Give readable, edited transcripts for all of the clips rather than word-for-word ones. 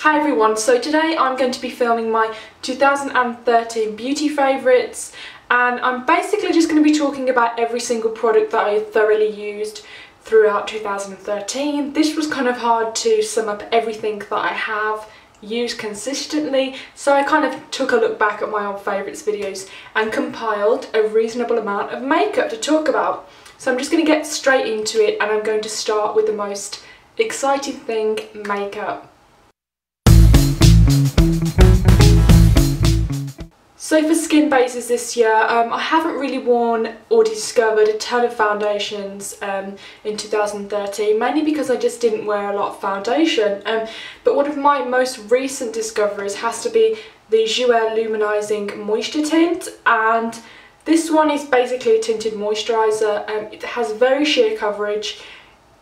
Hi everyone, so today I'm going to be filming my 2013 beauty favourites, and I'm basically just going to be talking about every single product that I thoroughly used throughout 2013. This was kind of hard to sum up everything that I have used consistently, so I kind of took a look back at my old favourites videos and compiled a reasonable amount of makeup to talk about. So I'm just going to get straight into it, and I'm going to start with the most exciting thing, makeup. So for skin bases this year, I haven't really worn or discovered a ton of foundations in 2013, mainly because I just didn't wear a lot of foundation. But one of my most recent discoveries has to be the Jouer Luminising Moisture Tint, and this one is basically a tinted moisturiser. It has very sheer coverage,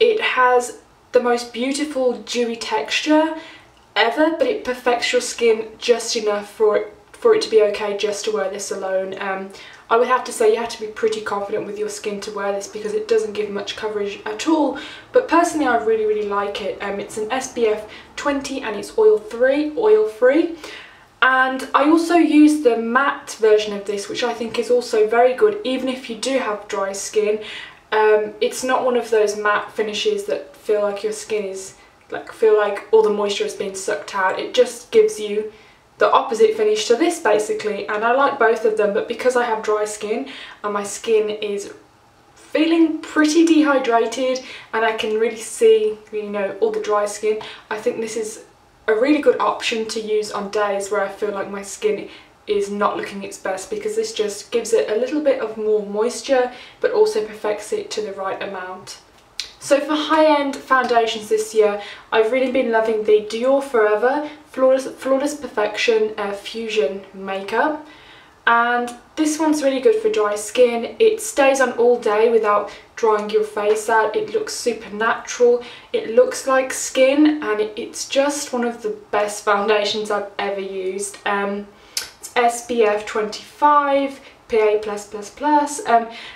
it has the most beautiful dewy texture ever, but it perfects your skin just enough for it to be okay just to wear this alone. I would have to say you have to be pretty confident with your skin to wear this because it doesn't give much coverage at all, but personally I really like it. It's an SPF 20 and it's oil free, and I also use the matte version of this, which I think is also very good even if you do have dry skin. It's not one of those matte finishes that feel like your skin is feel like all the moisture has been sucked out. It just gives you the opposite finish to this basically, and I like both of them, but because I have dry skin and my skin is feeling pretty dehydrated and I can really see, you know, all the dry skin, I think this is a really good option to use on days where I feel like my skin is not looking its best, because this just gives it a little bit of more moisture but also perfects it to the right amount. So for high-end foundations this year, I've really been loving the Dior Forever Flawless Perfection Fusion Makeup. And this one's really good for dry skin. It stays on all day without drying your face out. It looks super natural. It looks like skin, and it's just one of the best foundations I've ever used. It's SPF 25. PA+++.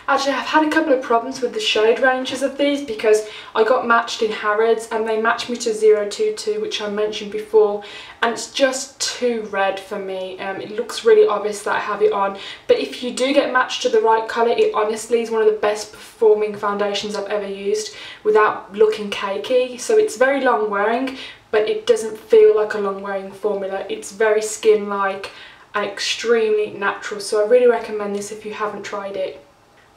Actually, I've had a couple of problems with the shade ranges of these because I got matched in Harrods and they matched me to 022, which I mentioned before, and it's just too red for me. It looks really obvious that I have it on, but if you do get matched to the right colour, it honestly is one of the best performing foundations I've ever used without looking cakey. So it's very long wearing, but it doesn't feel like a long wearing formula. It's very skin-like and extremely natural, so I really recommend this if you haven't tried it.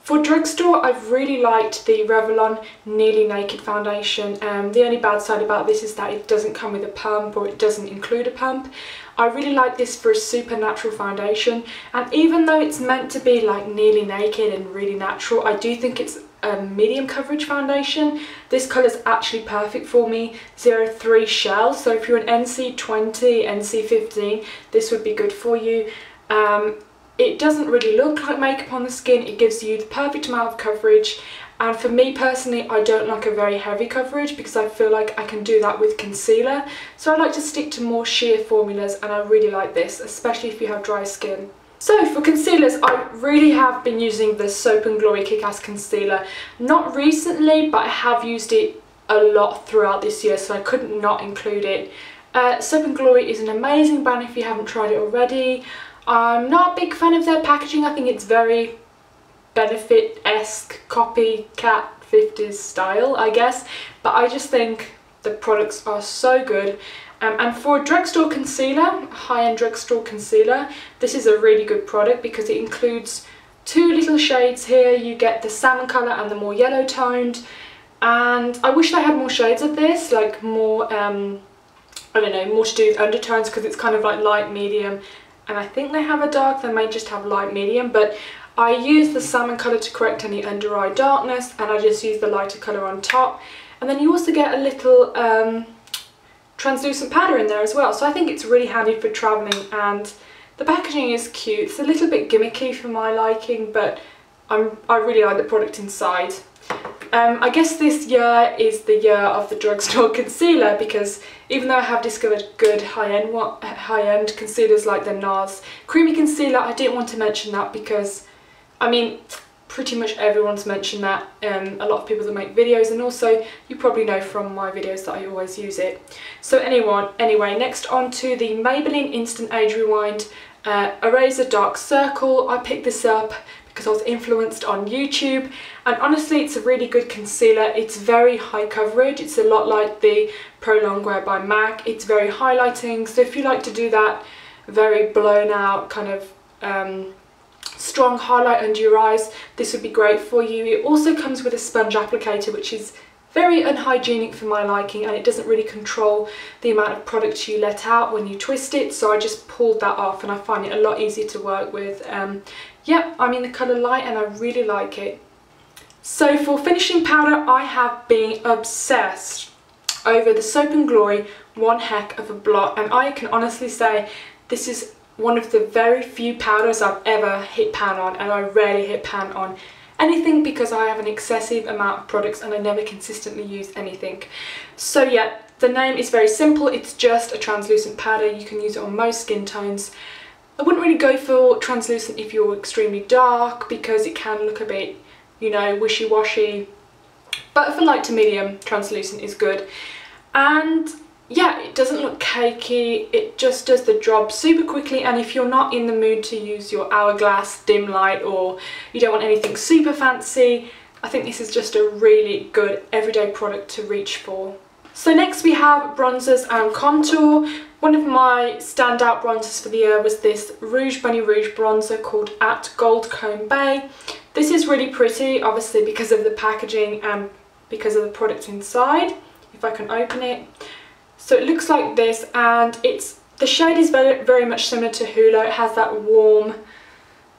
For drugstore, I've really liked the Revlon Nearly Naked foundation. The only bad side about this is that it doesn't come with a pump, or it doesn't include a pump. I really like this for a super natural foundation, and even though it's meant to be like nearly naked and really natural, I do think it's a medium coverage foundation. This colour is actually perfect for me, 03 Shell, so if you're an NC20, NC15, this would be good for you. It doesn't really look like makeup on the skin, it gives you the perfect amount of coverage, and for me personally I don't like a very heavy coverage because I feel like I can do that with concealer, so I like to stick to more sheer formulas, and I really like this, especially if you have dry skin. So for concealers, I really have been using the Soap & Glory Kick-Ass Concealer. Not recently, but I have used it a lot throughout this year, so I couldn't not include it. Soap & Glory is an amazing brand if you haven't tried it already. I'm not a big fan of their packaging. I think it's very Benefit-esque, copycat 50s style, I guess. But I just think the products are so good. And for a drugstore concealer, high-end drugstore concealer, this is a really good product because it includes two little shades here. You get the salmon colour and the more yellow toned, and I wish they had more shades of this, like more, I don't know, more to do with undertones, because it's kind of like light medium, and I think they have a dark, they may just have light medium, but I use the salmon colour to correct any under eye darkness, and I just use the lighter colour on top. And then you also get a little translucent powder in there as well, so I think it's really handy for travelling, and the packaging is cute. It's a little bit gimmicky for my liking, but I really like the product inside. I guess this year is the year of the drugstore concealer, because even though I have discovered good high-end concealers like the NARS Creamy Concealer, I didn't want to mention that because, I mean, pretty much everyone's mentioned that, a lot of people that make videos, and also you probably know from my videos that I always use it. So anyway, next on to the Maybelline Instant Age Rewind Eraser Dark Circle. I picked this up because I was influenced on YouTube, and honestly it's a really good concealer. It's very high coverage. It's a lot like the Pro Longwear by MAC. It's very highlighting, so if you like to do that very blown out kind of strong highlight under your eyes, this would be great for you. It also comes with a sponge applicator, which is very unhygienic for my liking, and it doesn't really control the amount of product you let out when you twist it, so I just pulled that off and I find it a lot easier to work with. Yeah, I'm in the colour Light and I really like it. So for finishing powder, I have been obsessed over the Soap & Glory One Heck of a Blot, and I can honestly say this is one of the very few powders I've ever hit pan on, and I rarely hit pan on anything because I have an excessive amount of products and I never consistently use anything. So yeah, the name is very simple. It's just a translucent powder. You can use it on most skin tones. I wouldn't really go for translucent if you're extremely dark because it can look a bit, you know, wishy-washy, but for light to medium, translucent is good. And yeah, it doesn't look cakey, it just does the job super quickly, and if you're not in the mood to use your Hourglass dim light or you don't want anything super fancy, I think this is just a really good everyday product to reach for. So next we have bronzers and contour. One of my standout bronzers for the year was this Rouge Bunny Rouge bronzer called At Gold Comb Bay. This is really pretty, obviously because of the packaging and because of the product inside. If I can open it. So it looks like this, and the shade is very much similar to Hoola. It has that warm,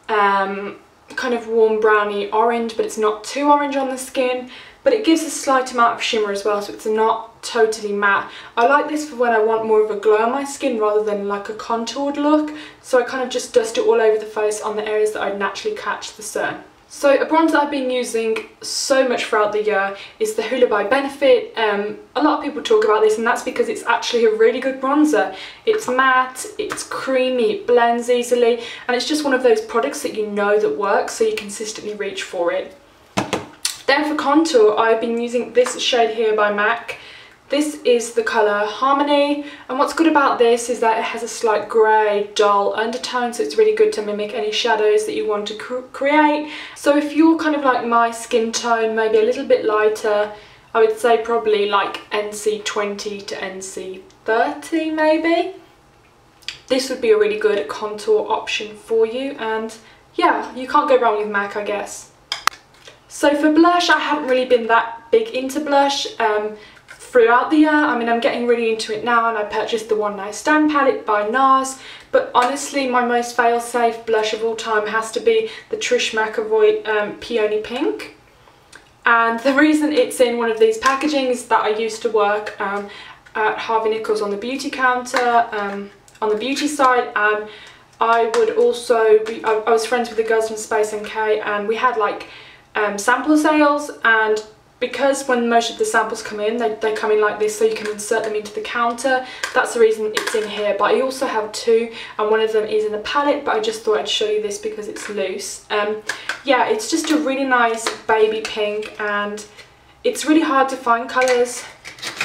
kind of warm browny orange, but it's not too orange on the skin. But it gives a slight amount of shimmer as well, so it's not totally matte. I like this for when I want more of a glow on my skin rather than like a contoured look. So I kind of just dust it all over the face on the areas that I'd naturally catch the sun. So a bronzer I've been using so much throughout the year is the Hoola by Benefit. A lot of people talk about this, and that's because it's actually a really good bronzer. It's matte, it's creamy, it blends easily, and it's just one of those products that you know that works, so you consistently reach for it. Then for contour, I've been using this shade here by MAC. This is the colour Harmony, and what's good about this is that it has a slight grey, dull undertone, so it's really good to mimic any shadows that you want to create. So if you're kind of like my skin tone, maybe a little bit lighter, I would say probably like NC20 to NC30 maybe. This would be a really good contour option for you, and yeah, you can't go wrong with MAC, I guess. So for blush, I haven't really been that big into blush throughout the year. I mean, I'm getting really into it now, and I purchased the One Night Stand palette by NARS, but honestly my most fail-safe blush of all time has to be the Trish McEvoy Peony Pink. And the reason it's in one of these packaging is that I used to work at Harvey Nichols on the beauty counter, on the beauty side, and I would also I was friends with the girls from Space NK, and we had like sample sales, and because when most of the samples come in, they come in like this, so you can insert them into the counter. That's the reason it's in here. But I also have two, and one of them is in the palette, but I just thought I'd show you this because it's loose. Yeah, it's just a really nice baby pink, and it's really hard to find colours,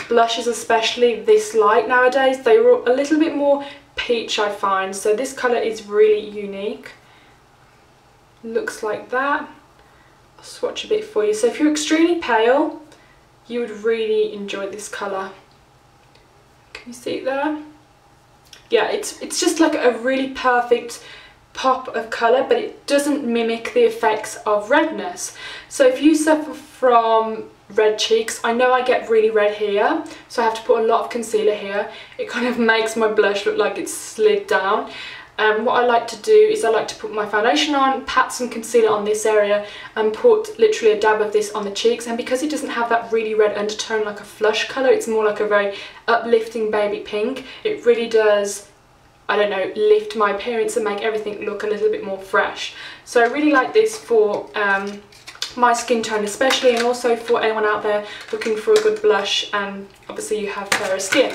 blushes especially this light nowadays. They're a little bit more peach, I find, so this colour is really unique. Looks like that. I'll swatch a bit for you. So if you're extremely pale, you would really enjoy this colour. Can you see it there? Yeah, it's just like a really perfect pop of colour, but it doesn't mimic the effects of redness. So if you suffer from red cheeks, I know I get really red here, so I have to put a lot of concealer here. It kind of makes my blush look like it's slid down. What I like to do is I like to put my foundation on, pat some concealer on this area, and put literally a dab of this on the cheeks. And because it doesn't have that really red undertone like a flush colour, it's more like a very uplifting baby pink. It really does, I don't know, lift my appearance and make everything look a little bit more fresh. So I really like this for my skin tone especially, and also for anyone out there looking for a good blush, and obviously you have fairer skin.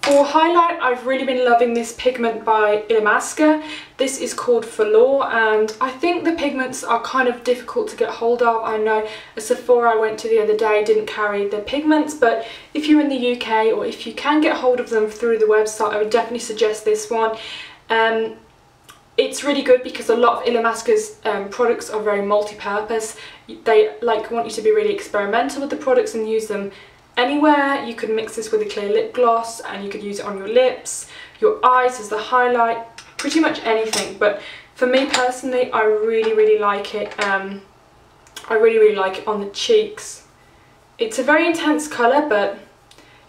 For highlight, I've really been loving this pigment by Illamasqua. This is called Velour, and I think the pigments are kind of difficult to get hold of. I know a Sephora I went to the other day didn't carry the pigments, but if you're in the UK or if you can get hold of them through the website, I would definitely suggest this one. It's really good because a lot of Illamasqua's products are very multi-purpose. They want you to be really experimental with the products and use them anywhere. You could mix this with a clear lip gloss and you could use it on your lips, your eyes as the highlight, pretty much anything. But for me personally, I really like it. I really like it on the cheeks. It's a very intense colour, but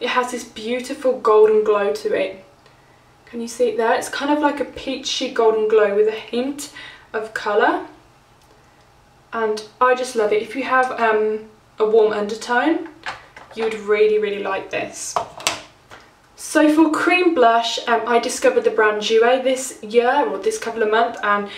it has this beautiful golden glow to it. Can you see it there? It's kind of like a peachy golden glow with a hint of colour. And I just love it. If you have a warm undertone, you would really like this. So for cream blush, I discovered the brand Jouer this year, or this couple of months, and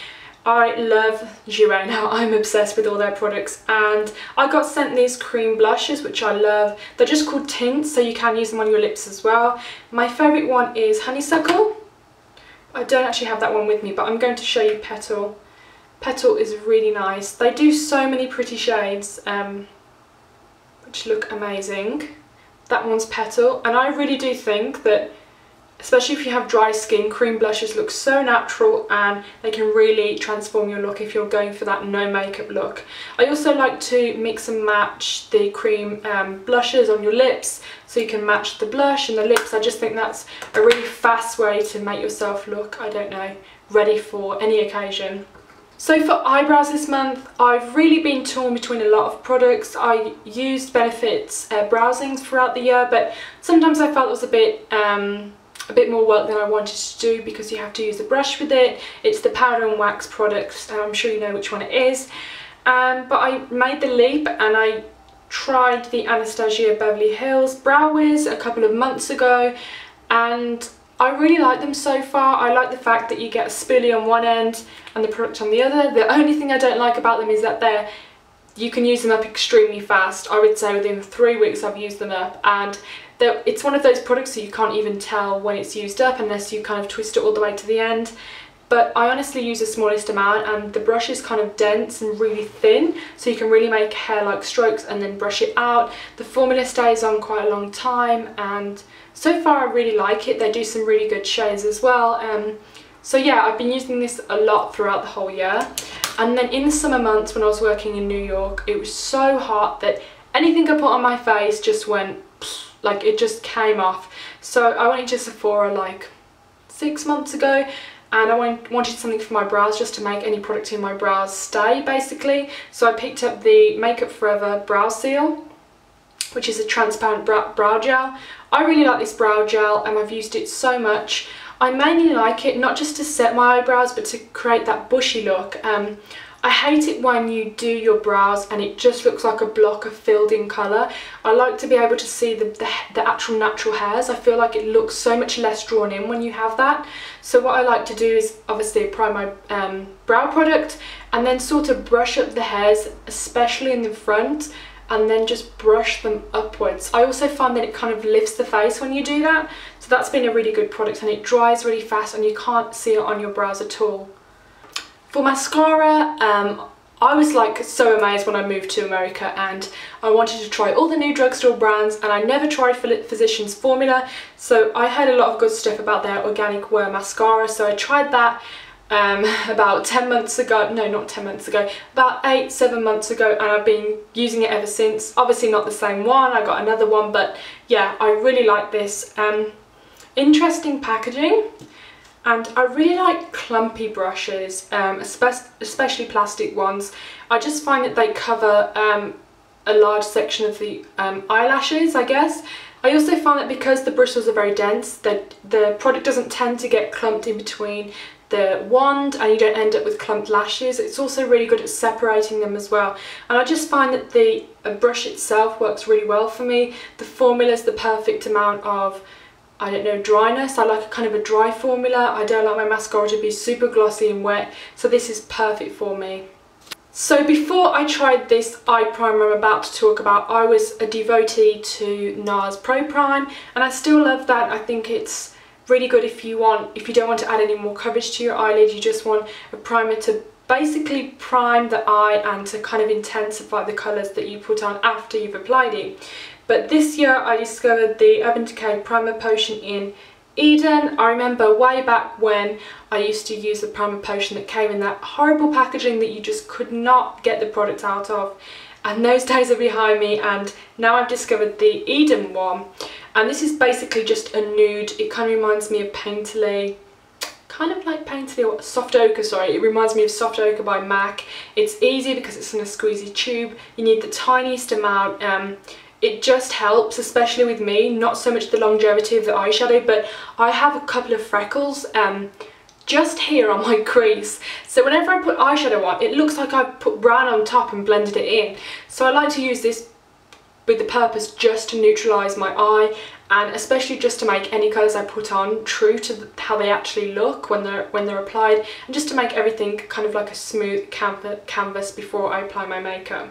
I love Jouer now. I'm obsessed with all their products, and I got sent these cream blushes, which I love. They're just called tints, so you can use them on your lips as well. My favourite one is Honeysuckle. I don't actually have that one with me, but I'm going to show you Petal. Petal is really nice. They do so many pretty shades, which look amazing. That one's Petal, and I really do think that, especially if you have dry skin, cream blushes look so natural and they can really transform your look if you're going for that no makeup look. I also like to mix and match the cream blushes on your lips, so you can match the blush and the lips. I just think that's a really fast way to make yourself look, I don't know, ready for any occasion. So for eyebrows this month, I've really been torn between a lot of products. I used Benefit's browsings throughout the year, but sometimes I felt it was a bit more work than I wanted to do because you have to use a brush with it. It's the powder and wax products, and I'm sure you know which one it is. But I made the leap and I tried the Anastasia Beverly Hills Brow Wiz a couple of months ago, and I really like them so far. I like the fact that you get a spoolie on one end and the product on the other. The only thing I don't like about them is that you can use them up extremely fast. I would say within 3 weeks I've used them up, and it's one of those products that you can't even tell when it's used up unless you kind of twist it all the way to the end. But I honestly use the smallest amount, and the brush is kind of dense and really thin, so you can really make hair-like strokes and then brush it out. The formula stays on quite a long time, and so far I really like it. They do some really good shades as well. So yeah, I've been using this a lot throughout the whole year. And then in the summer months when I was working in New York, it was so hot that anything I put on my face just went, like, it just came off. So I went into Sephora like 6 months ago, and I wanted something for my brows, just to make any product in my brows stay basically. So I picked up the Makeup Forever Brow Seal, which is a transparent brow gel. I really like this brow gel and I've used it so much. I mainly like it not just to set my eyebrows, but to create that bushy look. I hate it when you do your brows and it just looks like a block of filled in colour. I like to be able to see the actual natural hairs. I feel like it looks so much less drawn in when you have that. So what I like to do is obviously apply my brow product and then sort of brush up the hairs, especially in the front, and then just brush them upwards. I also find that it kind of lifts the face when you do that. So that's been a really good product, and it dries really fast and you can't see it on your brows at all. For mascara, I was like so amazed when I moved to America and I wanted to try all the new drugstore brands, and I never tried Physicians Formula, so I heard a lot of good stuff about their organic wear mascara, so I tried that about 10 months ago, no not 10 months ago, about 7 months ago, and I've been using it ever since. Obviously not the same one, I got another one, but yeah, I really like this. Interesting packaging. And I really like clumpy brushes, especially plastic ones. I just find that they cover a large section of the eyelashes, I guess. I also find that because the bristles are very dense, that the product doesn't tend to get clumped in between the wand and you don't end up with clumped lashes. It's also really good at separating them as well. And I just find that the brush itself works really well for me. The formula is the perfect amount of, I don't know, dryness. I like a kind of a dry formula. I don't like my mascara to be super glossy and wet, so this is perfect for me. So before I tried this eye primer I'm about to talk about, I was a devotee to NARS Pro Prime, and I still love that. I think it's really good if you don't want to add any more coverage to your eyelid, you just want a primer to basically prime the eye and to kind of intensify the colours that you put on after you've applied it. But this year I discovered the Urban Decay Primer Potion in Eden. I remember way back when I used to use the primer potion that came in that horrible packaging that you just could not get the product out of, and those days are behind me, and now I've discovered the Eden one, and this is basically just a nude. It kind of reminds me of Painterly, kind of like Painterly or Soft Ochre, sorry, it reminds me of Soft Ochre by MAC. It's easy because it's in a squeezy tube, you need the tiniest amount. It just helps, especially with me, not so much the longevity of the eyeshadow, but I have a couple of freckles just here on my crease. So whenever I put eyeshadow on, it looks like I put brown on top and blended it in. So I like to use this with the purpose just to neutralise my eye, and especially just to make any colours I put on true to how they actually look when they're applied, and just to make everything kind of like a smooth canvas before I apply my makeup.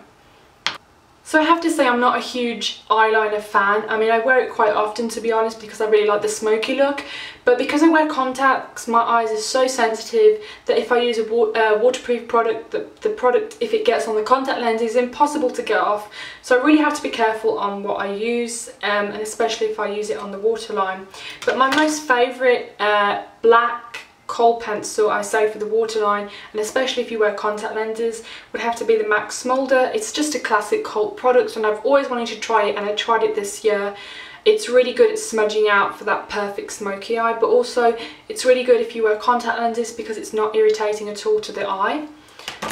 So I have to say I'm not a huge eyeliner fan. I mean, I wear it quite often, to be honest, because I really like the smoky look, but because I wear contacts my eyes are so sensitive that if I use a waterproof product, the product, if it gets on the contact lens, is impossible to get off. So I really have to be careful on what I use, and especially if I use it on the waterline. But my most favourite black kohl pencil, I say, for the waterline, and especially if you wear contact lenses, would have to be the MAC Smolder. It's just a classic cult product and I've always wanted to try it, and I tried it this year. It's really good at smudging out for that perfect smoky eye, but also it's really good if you wear contact lenses because it's not irritating at all to the eye.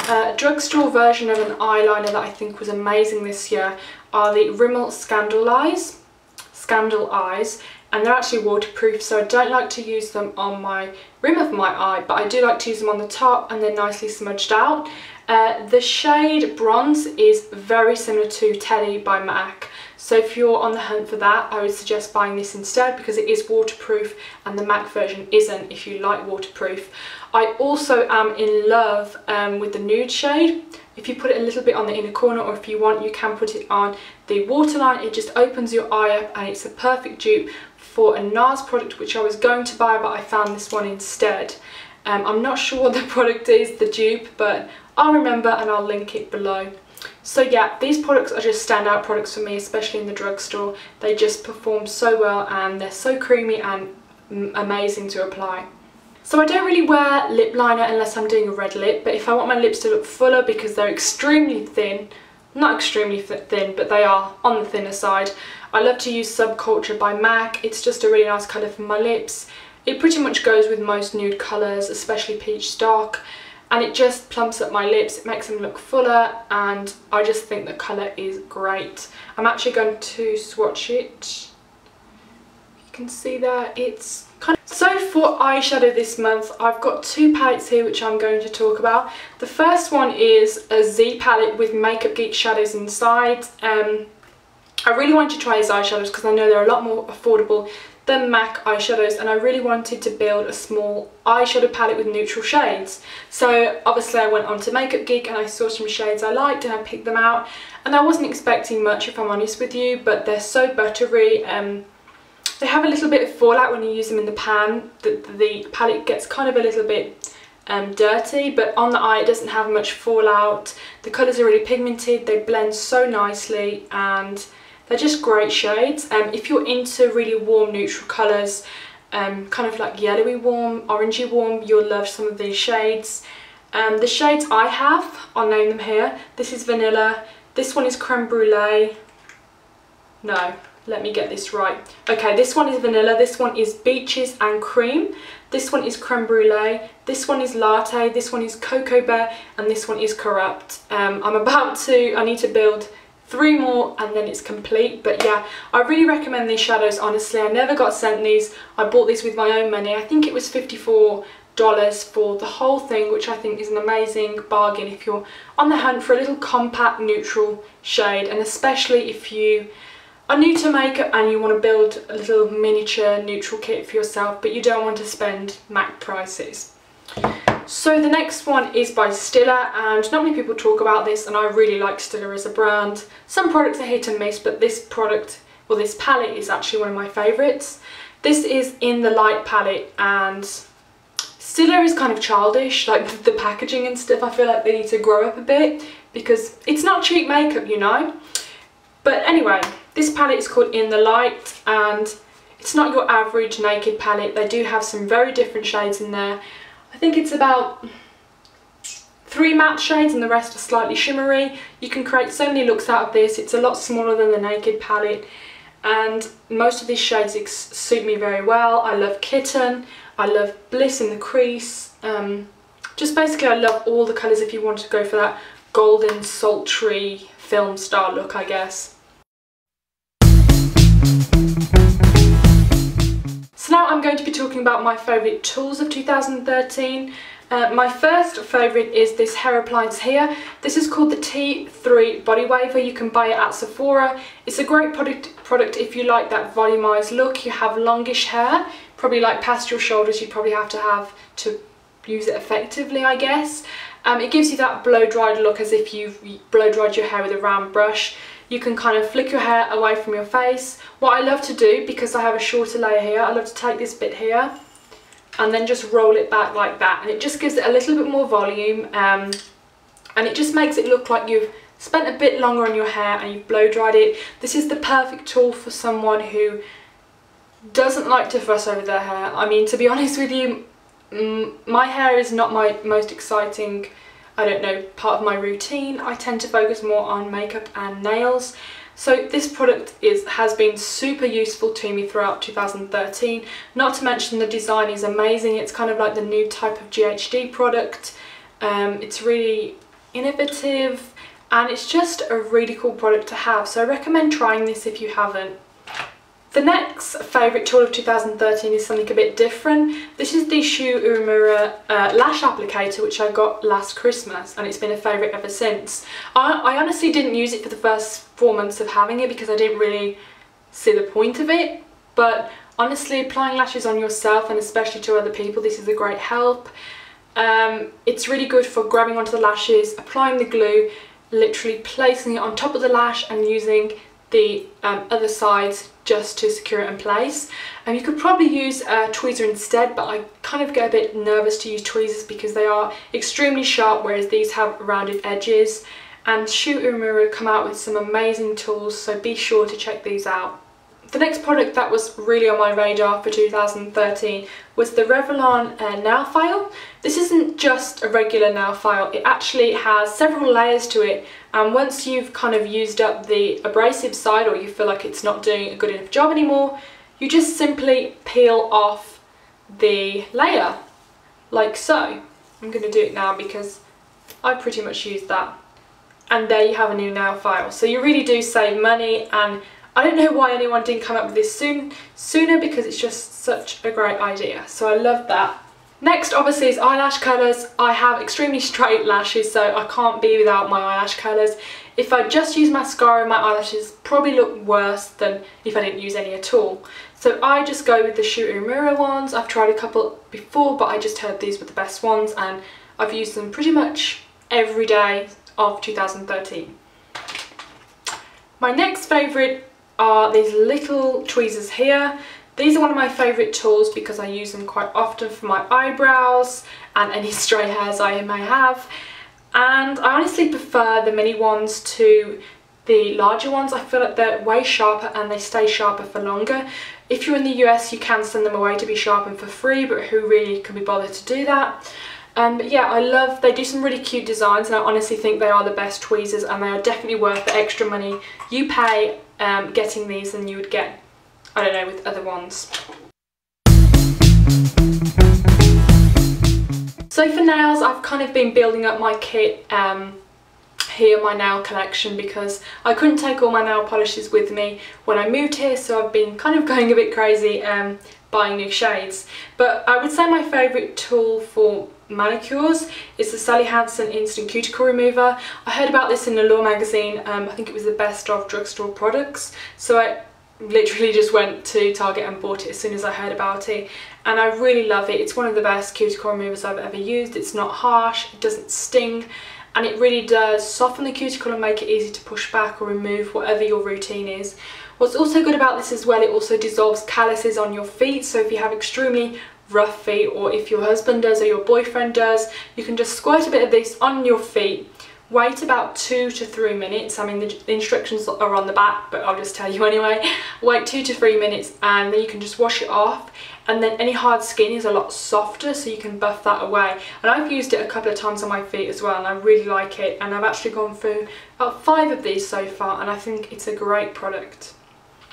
A drugstore version of an eyeliner that I think was amazing this year are the Rimmel Scandal Eyes, and they're actually waterproof, so I don't like to use them on my rim of my eye, but I do like to use them on the top, and they're nicely smudged out. The shade Bronze is very similar to Teddy by MAC, so if you're on the hunt for that, I would suggest buying this instead because it is waterproof and the MAC version isn't, if you like waterproof. I also am in love with the nude shade. If you put it a little bit on the inner corner, or if you want, you can put it on the waterline. It just opens your eye up, and it's a perfect dupe for a NARS product which I was going to buy, but I found this one instead. I'm not sure what the product is, the dupe, but I'll remember and I'll link it below. So yeah, these products are just standout products for me, especially in the drugstore. They just perform so well and they're so creamy and amazing to apply. So I don't really wear lip liner unless I'm doing a red lip, but if I want my lips to look fuller because they're extremely thin, not extremely thin, but they are on the thinner side, I love to use Subculture by MAC. It's just a really nice colour for my lips. It pretty much goes with most nude colours, especially peach dark, and it just plumps up my lips, it makes them look fuller, and I just think the colour is great. I'm actually going to swatch it. You can see there, it's kind of... So for eyeshadow this month, I've got two palettes here which I'm going to talk about. The first one is a Z palette with Makeup Geek shadows inside. I really wanted to try these eyeshadows because I know they're a lot more affordable than MAC eyeshadows, and I really wanted to build a small eyeshadow palette with neutral shades. So obviously I went on to Makeup Geek and I saw some shades I liked and I picked them out, and I wasn't expecting much, if I'm honest with you, but they're so buttery. They have a little bit of fallout when you use them in the pan. The palette gets kind of a little bit dirty, but on the eye it doesn't have much fallout. The colours are really pigmented, they blend so nicely, and they're just great shades. If you're into really warm neutral colours, kind of like yellowy warm, orangey warm, you'll love some of these shades. The shades I have, I'll name them here. This is Vanilla, this one is Creme Brulee. No, let me get this right. Okay, this one is Vanilla, this one is Beaches and Cream, this one is Creme Brulee, this one is Latte, this one is Cocoa Bear, and this one is Corrupt. I need to build 3 more and then it's complete, but yeah, I really recommend these shadows, honestly. I never got sent these, I bought these with my own money. I think it was $54 for the whole thing, which I think is an amazing bargain if you're on the hunt for a little compact neutral shade, and especially if you are new to makeup and you want to build a little miniature neutral kit for yourself, but you don't want to spend MAC prices. So the next one is by Stila, and not many people talk about this, and I really like Stila as a brand. Some products are hit and miss, but this product, well, this palette is actually one of my favourites. This is in the light palette, and Stila is kind of childish, like the packaging and stuff. I feel like they need to grow up a bit because it's not cheap makeup, you know. But anyway, this palette is called In the Light, and it's not your average naked palette. They do have some very different shades in there. I think it's about 3 matte shades and the rest are slightly shimmery. You can create so many looks out of this. It's a lot smaller than the naked palette, and most of these shades suit me very well. I love Kitten, I love Bliss in the crease. Just basically I love all the colours if you want to go for that golden, sultry film star look, I guess. So now I'm going to be talking about my favourite tools of 2013. My first favourite is this hair appliance here. This is called the T3 Body Waver. You can buy it at Sephora. It's a great product if you like that volumized look. You have longish hair, probably like past your shoulders. You probably have to use it effectively, I guess. It gives you that blow-dried look, as if you've blow-dried your hair with a round brush. You can kind of flick your hair away from your face. What I love to do, because I have a shorter layer here, I love to take this bit here and then just roll it back like that, and it just gives it a little bit more volume, and it just makes it look like you've spent a bit longer on your hair and you've blow-dried it. This is the perfect tool for someone who doesn't like to fuss over their hair. I mean, to be honest with you, my hair is not my most exciting, I don't know, part of my routine. I tend to focus more on makeup and nails. So this product has been super useful to me throughout 2013. Not to mention the design is amazing. It's kind of like the new type of GHD product. It's really innovative, and it's just a really cool product to have. So I recommend trying this if you haven't. The next favourite tool of 2013 is something a bit different. This is the Shu Uemura lash applicator, which I got last Christmas, and it's been a favourite ever since. I honestly didn't use it for the first 4 months of having it because I didn't really see the point of it, but honestly, applying lashes on yourself and especially to other people, this is a great help. It's really good for grabbing onto the lashes, applying the glue, literally placing it on top of the lash and using the other side just to secure it in place. You could probably use a tweezer instead, but I kind of get a bit nervous to use tweezers because they are extremely sharp, whereas these have rounded edges. And Shu Uemura come out with some amazing tools, so be sure to check these out. The next product that was really on my radar for 2013 was the Revlon nail file. This isn't just a regular nail file, it actually has several layers to it, and once you've kind of used up the abrasive side, or you feel like it's not doing a good enough job anymore, you just simply peel off the layer, like so. I'm going to do it now because I pretty much used that. And there you have a new nail file. So you really do save money, and I don't know why anyone didn't come up with this sooner because it's just such a great idea. So I love that. Next obviously is eyelash colours. I have extremely straight lashes, so I can't be without my eyelash colours. If I just use mascara, my eyelashes probably look worse than if I didn't use any at all. So I just go with the Shu Uemura ones. I've tried a couple before, but I just heard these were the best ones, and I've used them pretty much every day of 2013. My next favourite are these little tweezers here. These are one of my favourite tools because I use them quite often for my eyebrows and any stray hairs I may have. And I honestly prefer the mini ones to the larger ones. I feel like they're way sharper and they stay sharper for longer. If you're in the US, you can send them away to be sharpened for free, but who really can be bothered to do that? But yeah, they do some really cute designs, and I honestly think they are the best tweezers, and they are definitely worth the extra money you pay getting these than you would get, I don't know, with other ones. So for nails, I've kind of been building up my kit here, my nail collection, because I couldn't take all my nail polishes with me when I moved here, so I've been kind of going a bit crazy buying new shades. But I would say my favourite tool for manicures is the Sally Hansen Instant Cuticle Remover. I heard about this in the Law magazine. I think it was the best of drugstore products. So literally just went to Target and bought it as soon as I heard about it, and I really love it. It's one of the best cuticle removers I've ever used. It's not harsh, it doesn't sting, and it really does soften the cuticle and make it easy to push back or remove whatever your routine is. What's also good about this as well, it also dissolves calluses on your feet, so if you have extremely rough feet, or if your husband does or your boyfriend does, you can just squirt a bit of this on your feet. Wait about 2 to 3 minutes. I mean, the instructions are on the back, but I'll just tell you anyway. Wait 2 to 3 minutes and then you can just wash it off, and then any hard skin is a lot softer, so you can buff that away. And I've used it a couple of times on my feet as well, and I really like it, and I've actually gone through about 5 of these so far, and I think it's a great product.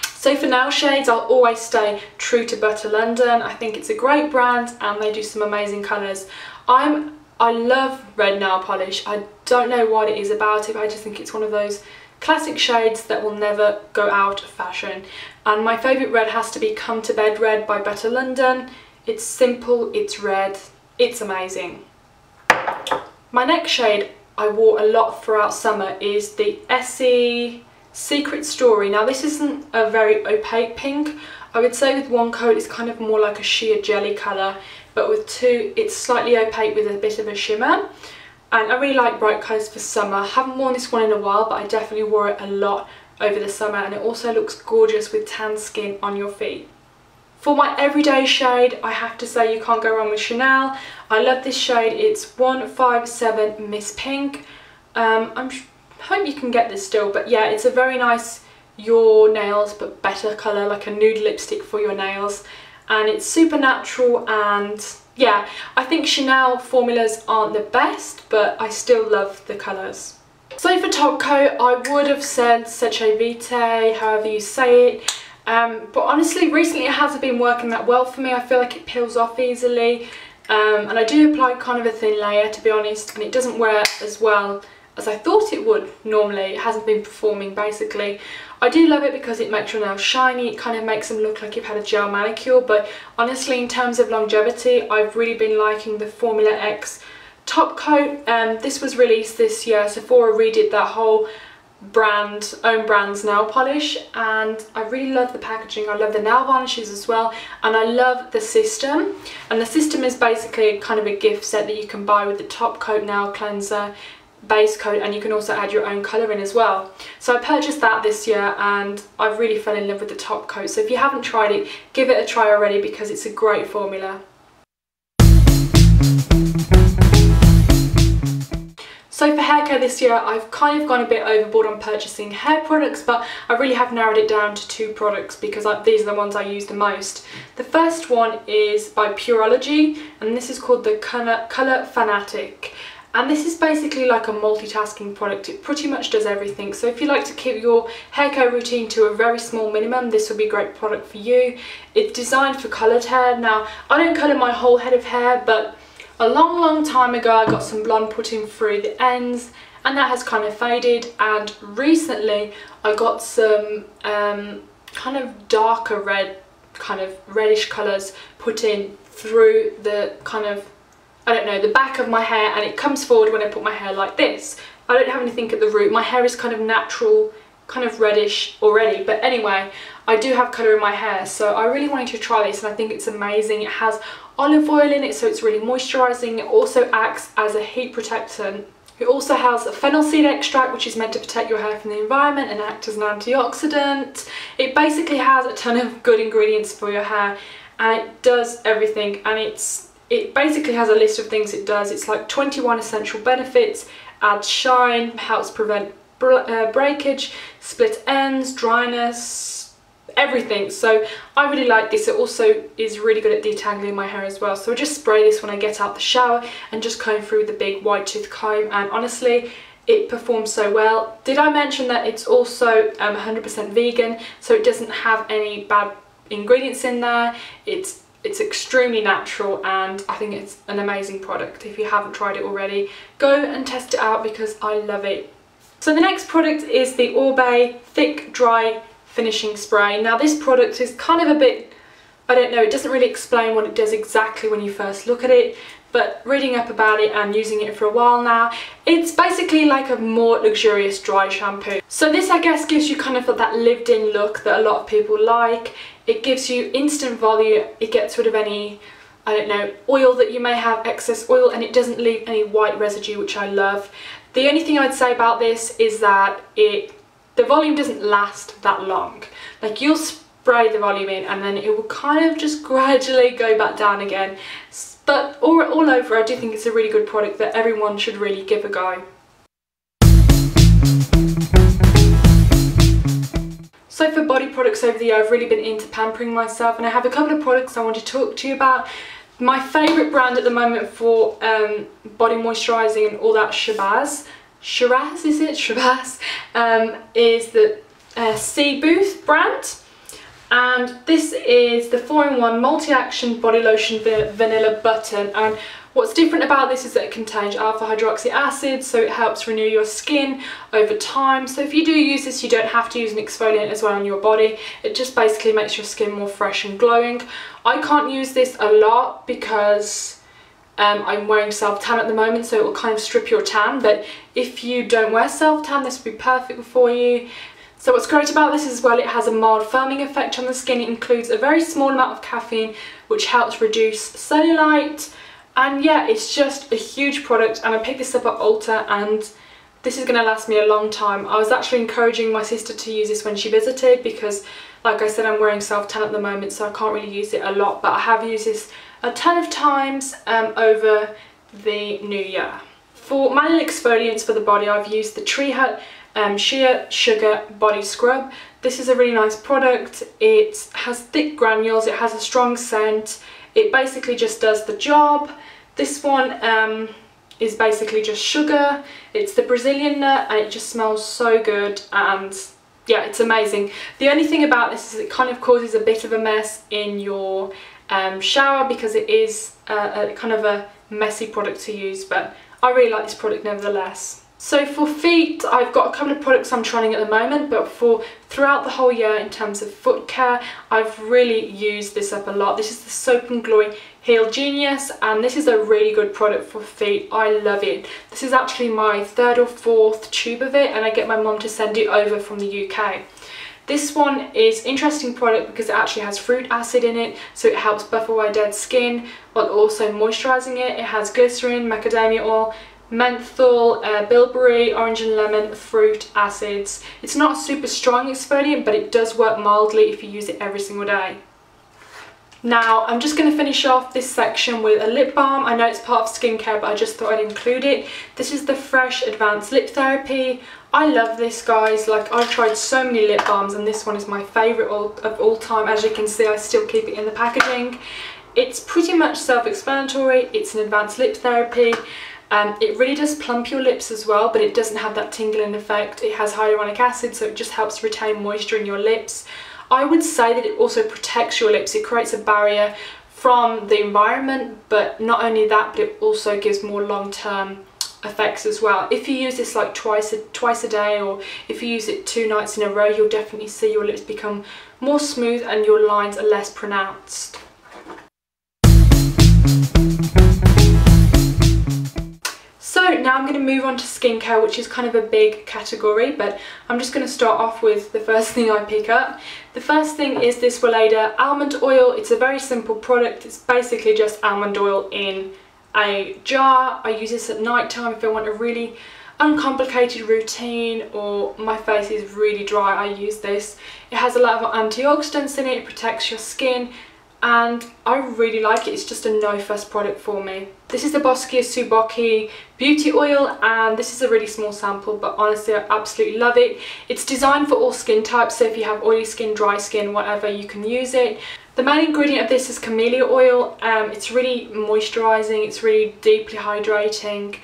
So for nail shades, I'll always stay true to Butter London. I think it's a great brand and they do some amazing colours. I love red nail polish. I don't know what it is about it, but I just think it's one of those classic shades that will never go out of fashion. And my favourite red has to be Come to Bed Red by Butter London. It's simple, it's red, it's amazing. My next shade I wore a lot throughout summer is the Essie Secret Story. Now this isn't a very opaque pink. I would say with one coat it's kind of more like a sheer jelly colour, but with two it's slightly opaque with a bit of a shimmer. And I really like bright colours for summer. I haven't worn this one in a while, but I definitely wore it a lot over the summer, and it also looks gorgeous with tan skin on your feet. For my everyday shade, I have to say you can't go wrong with Chanel. I love this shade. It's 157 Miss Pink. I hope you can get this still, but yeah, it's a very nice your nails but better colour, like a nude lipstick for your nails, and it's super natural. And yeah, I think Chanel formulas aren't the best, but I still love the colours. So for top coat, I would have said Seche Vite, however you say it, but honestly recently it hasn't been working that well for me. I feel like it peels off easily, and I do apply kind of a thin layer, to be honest, and it doesn't wear as well as I thought it would normally. It hasn't been performing basically. I do love it because it makes your nails shiny, it kind of makes them look like you've had a gel manicure, but honestly in terms of longevity I've really been liking the Formula X top coat. This was released this year. Sephora redid that whole own brand's nail polish, and I really love the packaging. I love the nail varnishes as well, and I love the system. And the system is basically kind of a gift set that you can buy with the top coat, nail cleanser, base coat, and you can also add your own colour in as well. So I purchased that this year and I've really fell in love with the top coat. So if you haven't tried it, give it a try already because it's a great formula. So for hair care this year, I've kind of gone a bit overboard on purchasing hair products, but I really have narrowed it down to 2 products because these are the ones I use the most. The first one is by Pureology, and this is called the Colour Fanatic. And this is basically like a multitasking product. It pretty much does everything. So if you like to keep your hair care routine to a very small minimum, this will be a great product for you. It's designed for coloured hair. Now, I don't colour my whole head of hair, but a long time ago I got some blonde put in through the ends, and that has kind of faded. And recently I got some kind of darker red, kind of reddish colours put in through the kind of, I don't know, the back of my hair, and it comes forward when I put my hair like this. I don't have anything at the root. My hair is kind of natural, kind of reddish already, but anyway, I do have colour in my hair, so I really wanted to try this, and I think it's amazing. It has olive oil in it, so it's really moisturising. It also acts as a heat protectant. It also has a fennel seed extract, which is meant to protect your hair from the environment and act as an antioxidant. It basically has a ton of good ingredients for your hair, and it does everything, and it basically has a list of things it does. It's like 21 essential benefits, adds shine, helps prevent breakage, split ends, dryness, everything. So I really like this. It also is really good at detangling my hair as well. So I just spray this when I get out the shower and just comb through the big wide tooth comb, and honestly it performs so well. Did I mention that it's also 100% vegan, so it doesn't have any bad ingredients in there. It's extremely natural, and I think it's an amazing product. If you haven't tried it already, go and test it out because I love it. So the next product is the Orbe Thick Dry Finishing Spray. Now this product is kind of a bit, I don't know, it doesn't really explain what it does exactly when you first look at it, but reading up about it and using it for a while now, it's basically like a more luxurious dry shampoo. So this, I guess, gives you kind of that lived in look that a lot of people like. It gives you instant volume, it gets rid of any, I don't know, oil that you may have, excess oil, and it doesn't leave any white residue, which I love. The only thing I'd say about this is that the volume doesn't last that long. Like, you'll spray the volume in and then it will kind of just gradually go back down again. But all over, I do think it's a really good product that everyone should really give a go. So for body products over the year, I've really been into pampering myself, and I have a couple of products I want to talk to you about. My favourite brand at the moment for body moisturising and all that Shabazz is the Sea Booth brand. And this is the 4-in-1 multi-action body lotion vanilla button, and what's different about this is that it contains alpha hydroxy acid, so it helps renew your skin over time. So if you do use this, you don't have to use an exfoliant as well on your body. It just basically makes your skin more fresh and glowing. I can't use this a lot because I'm wearing self-tan at the moment, so it will kind of strip your tan, but if you don't wear self-tan, this would be perfect for you. So what's great about this as well, it has a mild firming effect on the skin. It includes a very small amount of caffeine, which helps reduce cellulite. And yeah, it's just a huge product, and I picked this up at Ulta, and this is going to last me a long time. I was actually encouraging my sister to use this when she visited because, like I said, I'm wearing self-tan at the moment, so I can't really use it a lot, but I have used this a ton of times over the new year. For manual exfoliants for the body, I've used the Tree Hut Sheer Sugar Body Scrub. This is a really nice product. It has thick granules, it has a strong scent, it basically just does the job. This one is basically just sugar, it's the Brazilian nut, and it just smells so good, and yeah, it's amazing. The only thing about this is it kind of causes a bit of a mess in your shower because it is a kind of a messy product to use, but I really like this product nevertheless. So for feet, I've got a couple of products I'm trying at the moment, but for throughout the whole year in terms of foot care, I've really used this up a lot. This is the Soap and Glory Heel Genius, and this is a really good product for feet. I love it. This is actually my 3rd or 4th tube of it, and I get my mum to send it over from the UK. This one is interesting product because it actually has fruit acid in it, so it helps buff away dead skin while also moisturising it. It has glycerin, macadamia oil, menthol, bilberry, orange and lemon fruit acids. It's not a super strong exfoliant, but it does work mildly if you use it every single day. Now I'm just going to finish off this section with a lip balm. I know it's part of skincare, but I just thought I'd include it. This is the Fresh Advanced Lip Therapy. I love this, guys. Like, I've tried so many lip balms, and this one is my favourite of all time. As you can see, I still keep it in the packaging. It's pretty much self-explanatory. It's an advanced lip therapy. It really does plump your lips as well, but it doesn't have that tingling effect. It has hyaluronic acid, so it just helps retain moisture in your lips. I would say that it also protects your lips. It creates a barrier from the environment, but not only that, but it also gives more long-term effects as well. If you use this like twice a day, or if you use it 2 nights in a row, you'll definitely see your lips become more smooth and your lines are less pronounced. So now I'm going to move on to skincare, which is kind of a big category, but I'm just going to start off with the first thing I pick up. The first thing is this Weleda almond oil. It's a very simple product. It's basically just almond oil in a jar. I use this at night time if I want a really uncomplicated routine or my face is really dry. I use this. It has a lot of antioxidants in it. It protects your skin, and I really like it. It's just a no-fuss product for me. This is the Boscia Subocchi Beauty Oil, and this is a really small sample, but honestly I absolutely love it. It's designed for all skin types, so if you have oily skin, dry skin, whatever, you can use it. The main ingredient of this is camellia oil. It's really moisturising, it's really deeply hydrating,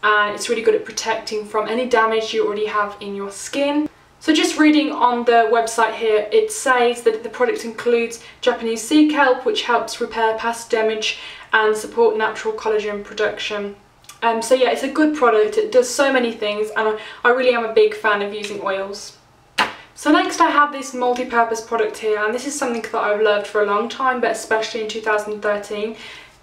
and it's really good at protecting from any damage you already have in your skin. So just reading on the website here, it says that the product includes Japanese sea kelp, which helps repair past damage and support natural collagen production. So yeah, it's a good product. It does so many things, and I really am a big fan of using oils. So next I have this multi-purpose product here, and this is something that I've loved for a long time, but especially in 2013.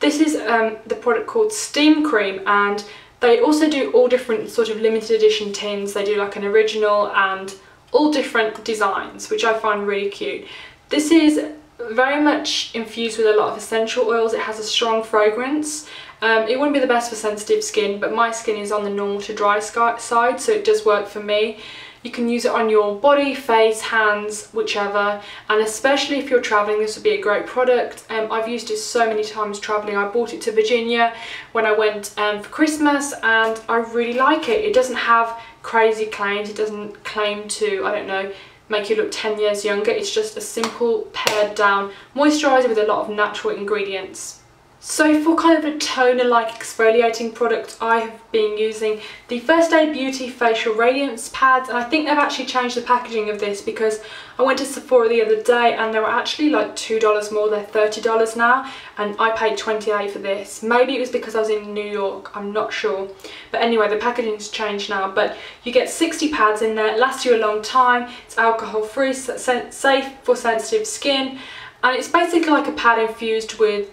This is the product called Steam Cream, and they also do all different sort of limited edition tins. They do like an original and all different designs, which I find really cute. This is very much infused with a lot of essential oils. It has a strong fragrance. It wouldn't be the best for sensitive skin, but my skin is on the normal to dry side, so it does work for me. You can use it on your body, face, hands, whichever, and especially if you're travelling, this would be a great product. I've used it so many times travelling. I bought it to Virginia when I went for Christmas, and I really like it. It doesn't have crazy claims. It doesn't claim to, I don't know, make you look 10 years younger. It's just a simple pared down moisturiser with a lot of natural ingredients. So for kind of a toner-like exfoliating product, I have been using the First Aid Beauty Facial Radiance Pads, and I think they've actually changed the packaging of this because I went to Sephora the other day and they were actually like $2 more. They're $30 now, and I paid $28 for this. Maybe it was because I was in New York, I'm not sure. But anyway, the packaging's changed now, but you get 60 pads in there. It lasts you a long time. It's alcohol-free, safe for sensitive skin, and it's basically like a pad infused with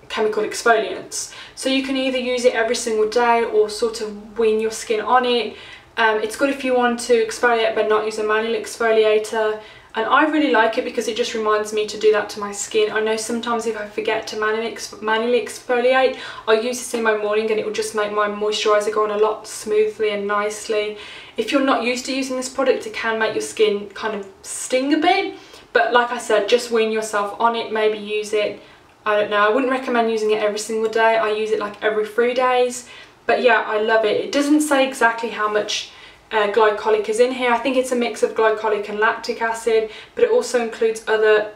chemical exfoliants. So you can either use it every single day or sort of wean your skin on it. It's good if you want to exfoliate but not use a manual exfoliator, and I really like it because it just reminds me to do that to my skin. I know sometimes if I forget to manually exfoliate, I'll use this in my morning and it will just make my moisturiser go on a lot smoothly and nicely. If you're not used to using this product, it can make your skin kind of sting a bit, but like I said, just wean yourself on it. Maybe use it, I don't know, I wouldn't recommend using it every single day. I use it like every 3 days. But yeah, I love it. It doesn't say exactly how much glycolic is in here. I think it's a mix of glycolic and lactic acid, but it also includes other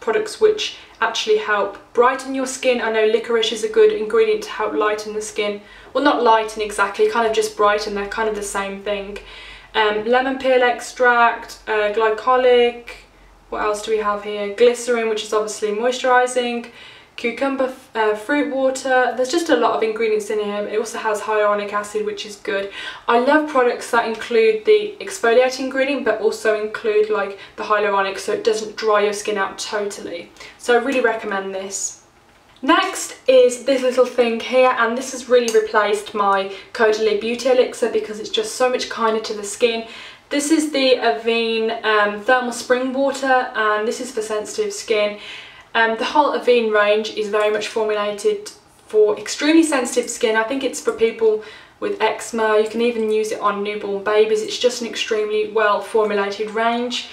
products which actually help brighten your skin. I know licorice is a good ingredient to help lighten the skin. Well, not lighten exactly, kind of just brighten. They're kind of the same thing. Lemon peel extract, glycolic. What else do we have here? Glycerin, which is obviously moisturising, cucumber fruit water. There's just a lot of ingredients in here. It also has hyaluronic acid, which is good. I love products that include the exfoliating ingredient but also include like the hyaluronic, so it doesn't dry your skin out totally. So I really recommend this. Next is this little thing here, and this has really replaced my Caudalie Beauty Elixir because it's just so much kinder to the skin. This is the Avene Thermal Spring Water, and this is for sensitive skin. The whole Avene range is very much formulated for extremely sensitive skin. I think it's for people with eczema. You can even use it on newborn babies. It's just an extremely well formulated range.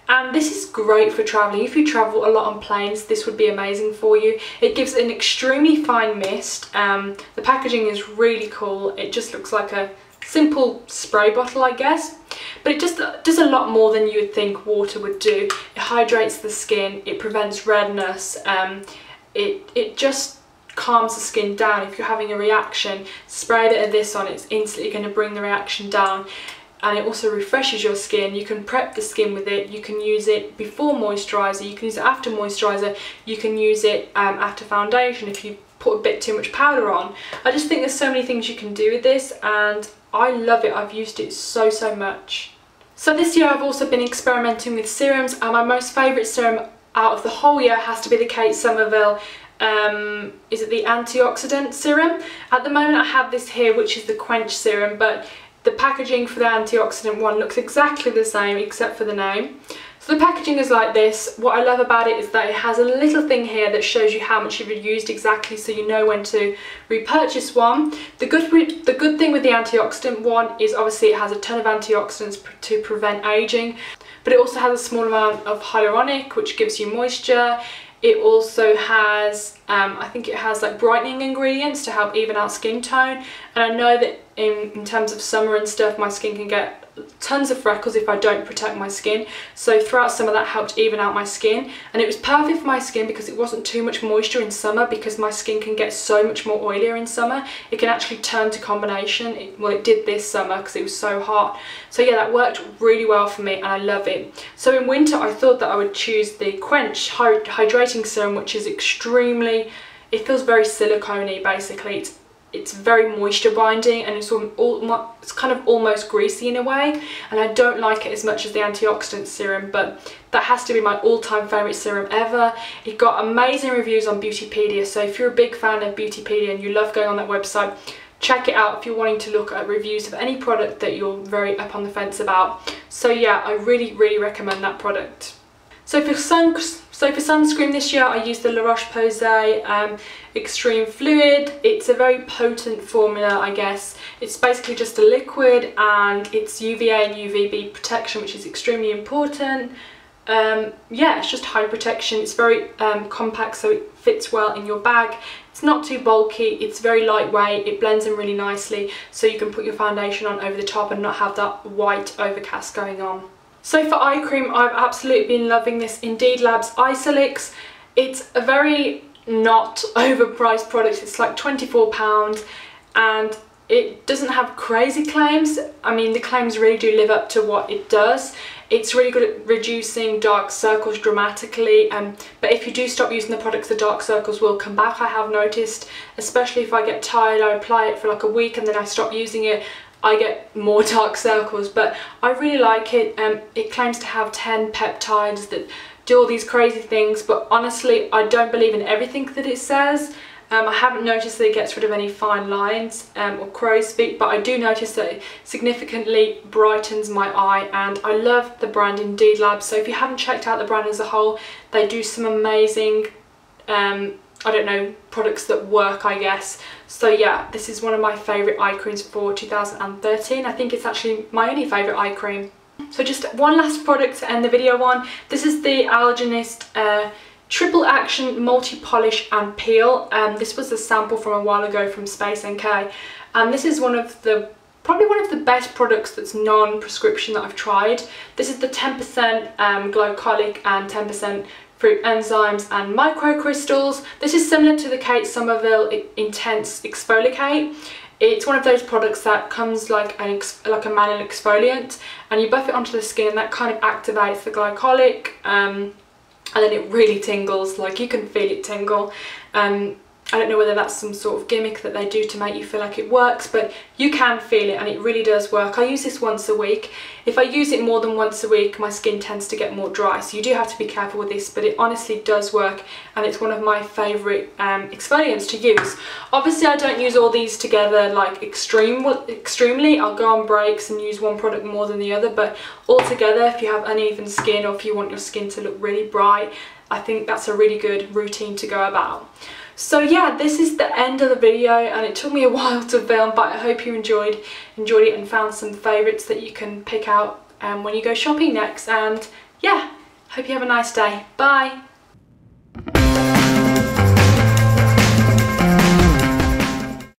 And this is great for travelling. If you travel a lot on planes, this would be amazing for you. It gives an extremely fine mist. The packaging is really cool. It just looks like a simple spray bottle, I guess, but it just does a lot more than you would think water would do. It hydrates the skin, it prevents redness, it just calms the skin down. If you're having a reaction, spray a bit of this on, it's instantly going to bring the reaction down. And it also refreshes your skin. You can prep the skin with it. You can use it before moisturiser, you can use it after moisturiser, you can use it after foundation if you put a bit too much powder on. I just think there's so many things you can do with this, and I love it. I've used it so much. So this year I've also been experimenting with serums, and my most favourite serum out of the whole year has to be the Kate Somerville is it the antioxidant serum? At the moment I have this here, which is the Quench serum, but the packaging for the antioxidant one looks exactly the same except for the name. So the packaging is like this. What I love about it is that it has a little thing here that shows you how much you've used exactly, so you know when to repurchase one. The good thing with the antioxidant one is obviously it has a ton of antioxidants to prevent aging, but it also has a small amount of hyaluronic, which gives you moisture. It also has, I think it has like brightening ingredients to help even out skin tone. And I know that in terms of summer and stuff, my skin can get tons of freckles if I don't protect my skin. So throughout summer that helped even out my skin. And it was perfect for my skin because it wasn't too much moisture in summer, because my skin can get so much more oilier in summer. It can actually turn to combination. Well, it did this summer because it was so hot. So yeah, that worked really well for me and I love it. So in winter I thought that I would choose the Quench Hydrating Serum, which is extremely, it feels very silicone-y basically. it's very moisture binding, and it's kind of almost greasy in a way, and I don't like it as much as the antioxidant serum, but that has to be my all-time favourite serum ever. It got amazing reviews on Beautypedia, so if you're a big fan of Beautypedia and you love going on that website, check it out if you're wanting to look at reviews of any product that you're very up on the fence about. So yeah, I really recommend that product. So for sunscreen this year, I used the La Roche-Posay Extreme Fluid. It's a very potent formula, I guess. It's basically just a liquid, and it's UVA and UVB protection, which is extremely important. Yeah, it's just high protection. It's very compact, so it fits well in your bag. It's not too bulky, it's very lightweight, it blends in really nicely, so you can put your foundation on over the top and not have that white overcast going on. So for eye cream, I've absolutely been loving this Indeed Labs Isolix. It's a very not overpriced product. It's like £24, and it doesn't have crazy claims. I mean, the claims really do live up to what it does. It's really good at reducing dark circles dramatically, but if you do stop using the products, the dark circles will come back, I have noticed. Especially if I get tired, I apply it for like a week and then I stop using it, I get more dark circles. But I really like it. It claims to have 10 peptides that do all these crazy things, but honestly I don't believe in everything that it says. I haven't noticed that it gets rid of any fine lines or crow's feet, but I do notice that it significantly brightens my eye, and I love the brand Indeed Labs. So if you haven't checked out the brand as a whole, they do some amazing, I don't know, products that work, I guess. So yeah, this is one of my favourite eye creams for 2013. I think it's actually my only favourite eye cream. So just one last product to end the video on. This is the Allergenist Triple Action Multi Polish and Peel. This was a sample from a while ago from Space NK, and this is probably one of the best products that's non-prescription that I've tried. This is the 10% glycolic and 10% fruit enzymes and microcrystals. This is similar to the Kate Somerville Intense Exfoliate. It's one of those products that comes like a manual exfoliant, and you buff it onto the skin and that kind of activates the glycolic, and then it really tingles, like you can feel it tingle. I don't know whether that's some sort of gimmick that they do to make you feel like it works, but you can feel it and it really does work. I use this once a week. If I use it more than once a week, my skin tends to get more dry, so you do have to be careful with this, but it honestly does work, and it's one of my favourite exfoliants to use. Obviously I don't use all these together like extremely. I'll go on breaks and use one product more than the other, but all together, if you have uneven skin or if you want your skin to look really bright, I think that's a really good routine to go about. So yeah, this is the end of the video, and it took me a while to film, but I hope you enjoyed it and found some favourites that you can pick out when you go shopping next. And yeah, hope you have a nice day. Bye!